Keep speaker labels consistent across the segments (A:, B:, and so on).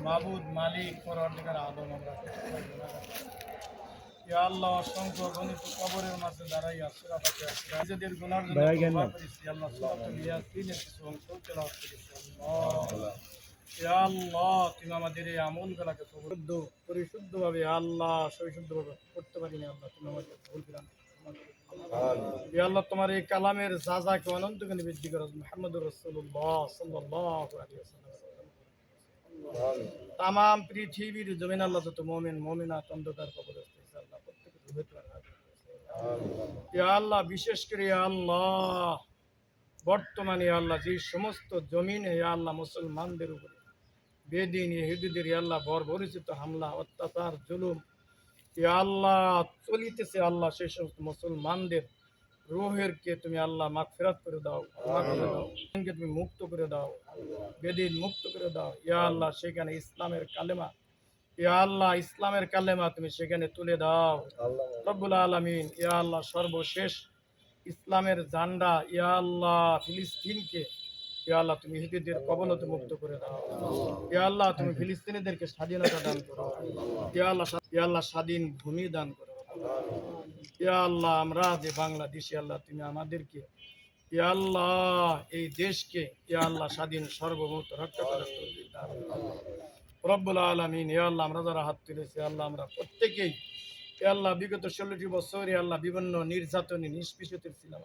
A: মাবুদ মালিক পরওয়ারদিগার আলম, আমরা ইয়া আল্লাহ অসংখ্য গণিত কবরের মাঝে দাঁড়াই আসরাফাতে আসরা নিজেদের গুনার জন্য তওবা করেছি আল্লাহ, সূরাতুল ইয়াসিনের কিছু অংশ তেলাওয়াত করেছি আল্লাহ। ইয়া আল্লাহ তুমি আমাদের এই আমলগুলোকে পরিশুদ্ধভাবে আল্লাহ সবিশুদ্ধভাবে করতে পারি না আল্লাহ, তুমি আমাদের ভুল বিরাম ইয়া আল্লাহ তোমার এই কালামের জাযাকে অনন্তকালে বৃদ্ধি করো। মুহাম্মদুর রাসূলুল্লাহ সাল্লাল্লাহু আলাইহি ওয়াসাল্লাম তামাম পৃথিবীর জমিন আল্লাহ যত মুমিন মুমিনাত অন্ধকার কবরস্থ আল্লাহ প্রত্যেককে ধৈর্য রাখো ইয়া আল্লাহ। বিশেষ করে ইয়া আল্লাহ বর্তমানে আল্লাহ যে সমস্ত জমিনে ইয়া আল্লাহ মুসলমানদের উপরে বেদিন ইহুদিদের ইয়া আল্লাহ বর্বরিচিত হামলা অত্যাচার জুলুম ইয়া আল্লাহ চলিতেছে আল্লাহ, সেই সমস্ত মুসলমানদের রুহেরকে তুমি আল্লাহ মাগফিরাত করে দাও, তুমি মুক্ত করে দাও, বেদিন মুক্ত করে দাও ইয়া আল্লাহ। সেখানে ইসলামের কালেমা ইয়া আল্লাহ, ইসলামের কালেমা তুমি সেখানে তুলে দাও রব্বুল আলামিন ইয়া আল্লাহ। সর্বশেষ ইসলামের ঝান্ডা ইয়া আল্লাহ ফিলিস্তিনকে ইয়া আল্লাহ তুমি ইহুদিদের কবলতে মুক্ত করে দাও ইয়া আল্লাহ। তুমি ফিলিস্তিনিদেরকে স্বাধীনতা দান করো ইয়া আল্লাহ, ইয়া আল্লাহ স্বাধীন ভূমি দান করো ইয়া আল্লাহ। আমরা যে বাংলাদেশি আল্লাহ তুমি আমাদেরকে ইয়া আল্লাহ এই দেশকে ইয়া আল্লাহ স্বাধীন সার্বভৌমত্ব রক্ষা করার তৌফিক দান করো রব্বুল আলামিন ইয়া আল্লাহ। আমরা যারা হাত তুলেছি আল্লাহ আমরা প্রত্যেকেই ইয়া আল্লাহ বিগত 16টি বছর ইয়া আল্লাহ বিভিন্ন নির্যাতনে নিষ্পেষিত ছিলাম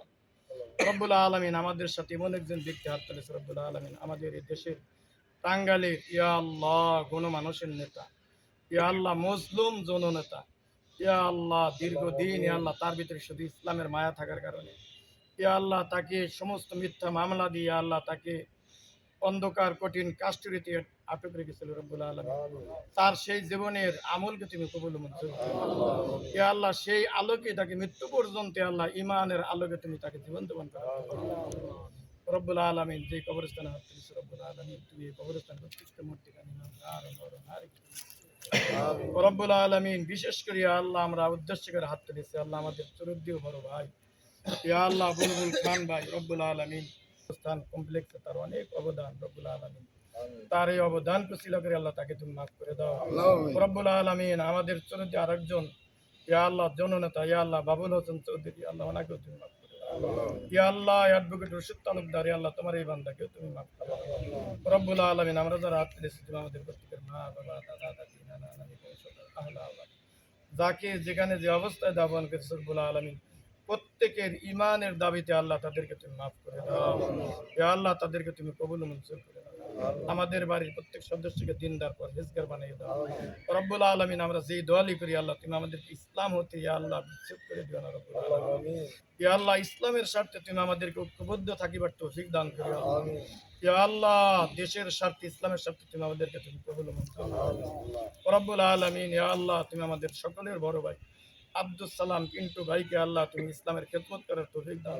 A: রব্বুল আলামিন। আমাদের সাথে এমন একজন ব্যক্তি হাত তুলেছে রব্বুল আলামিন, আমাদের এই দেশের টাঙ্গাইলের ইয়া আল্লাহ গণমানুষের নেতা ইয়া আল্লাহ, মজলুম জননেতা ইয়া আল্লাহ। দীর্ঘদিন ইয়া আল্লাহ তার ভিতরে শুধু ইসলামের মায়া থাকার কারণে ইয়া আল্লাহ তাকে সমস্ত মিথ্যা মামলা দিয়ে আল্লাহ তাকে অন্ধকার কঠিন কাস্টডিতে আটক রেখেছিল রব্বুল আলামিন। তার সেই জীবনের আমলকে তুমি কবুল মঞ্জুর করো ইয়া আল্লাহ। সেই আলোকে তাকে মৃত্যু পর্যন্ত আল্লাহ ইমানের আলোকে তুমি তাকে জীবন্ত দান করো রব্বুল আলামিন। যে কবরস্থানে হাত তুলেছে রব্বুল আলামিন তুমি এই কবরস্থান প্রত্যেকটা মূর্তিকানি রব্বুল আলামিন। বিশেষ করে ইয়া আল্লাহ আমরা উদ্দেশ্য করে হাত তুলেছি আল্লাহ আমাদের চরুদ্দীয় বড় ভাই ইয়া আল্লাহ বুলবুল খান ভাই রব্বুল আলামিন। স্থান কমপ্লেক্সে তার অনেক অবদান রব্বুল আলামিন, তার এই অবদান কুশিলা করে আল্লাহ তাকে তুমি মাফ করে দাও রব্বুল আলামিন। আমাদের চরুদ্দী আরেকজন ইয়া আল্লাহ জননেতা ইয়া আল্লাহ বাবুল হোসেন চৌধুরী আল্লাহ, ওনাকেও তুমি মাফ করে দাও ইয়া আল্লাহ। অ্যাডভোকেট রশিদ তালুকদার ইয়া আল্লাহ তোমার এই বান্দাকেও তুমি মাফ করে দাও রব্বুল আলামিন। আমরা যারা হাত তুলেছি তুমি আমাদের প্রত্যেকের মা বাবা দাদা দাদি নানা নানি আহলা যাকে যেখানে যে অবস্থায় দাবন করেছে রব্বুল আলামিন, প্রত্যেকের ইমানের দাবিতে আল্লাহ তাদেরকে তুমি মাফ করে দাও ইয়া আল্লাহ, তাদেরকে তুমি কবুল মঞ্জুর করে দাও। আমাদের বাড়ির প্রত্যেক সদস্যকে দিনদার পরহেজগার বানিয়ে দাও রব্বুল আলামিন। আমরা যেই দোয়ালি করি আল্লাহ তুমি আমাদেরকে ইসলাম হতে ইয়া আল্লাহ বিচ্ছেদ করে দিও না রব্বুল আলামিন ইয়া আল্লাহ। ইসলামের স্বার্থে তুমি আমাদেরকে ঐক্যবদ্ধ থাকিবার তৌফিক দান করিও ইয়া আল্লাহ। দেশের স্বার্থে ইসলামের স্বার্থে তুমি আমাদেরকে তুমি কবুল মঞ্জুর করো রব্বুল আলামিন ইয়া আল্লাহ। তুমি আমাদের সকলের বড় ভাই আব্দুল সালাম পিন্টু ভাইকে আল্লাহ তুমি ইসলামের খেদমত করার তৌফিক দাও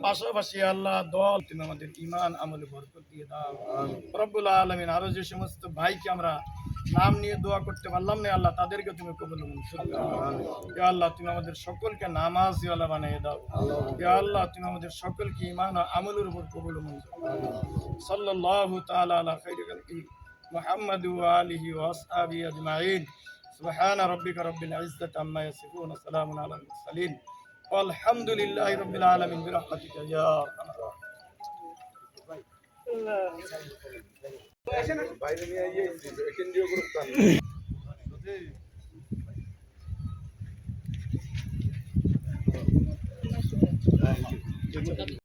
A: পাশাপাশি আল্লাহ দল তুমি আমাদের ঈমান আমলে বরকত দিয়ে দাও রব্বুল আলামিন। আরো যে সমস্ত ভাইকে আমরা নাম নিয়ে দোয়া করতে পারলাম না আল্লাহ, তাদেরকে তুমি কবুল মঞ্জুর করো ইয়া আল্লাহ। তুমি আমাদের সকলকে নামাজিওয়ালা বানিয়ে দাও ইয়া আল্লাহ। তুমি আমাদের সকলকে ঈমান ও আমলের উপর কবুল মঞ্জুর করো। সাল্লাল্লাহু তাআলা আলা খাইরি খালকি মুহাম্মদ ওয়া আলিহি ওয়া আসহাবিহি আজমাইন। سبحان ربك رب العزة عما يصفون وسلام على المرسلين والحمد لله رب العالمين برحمتك يا أرحم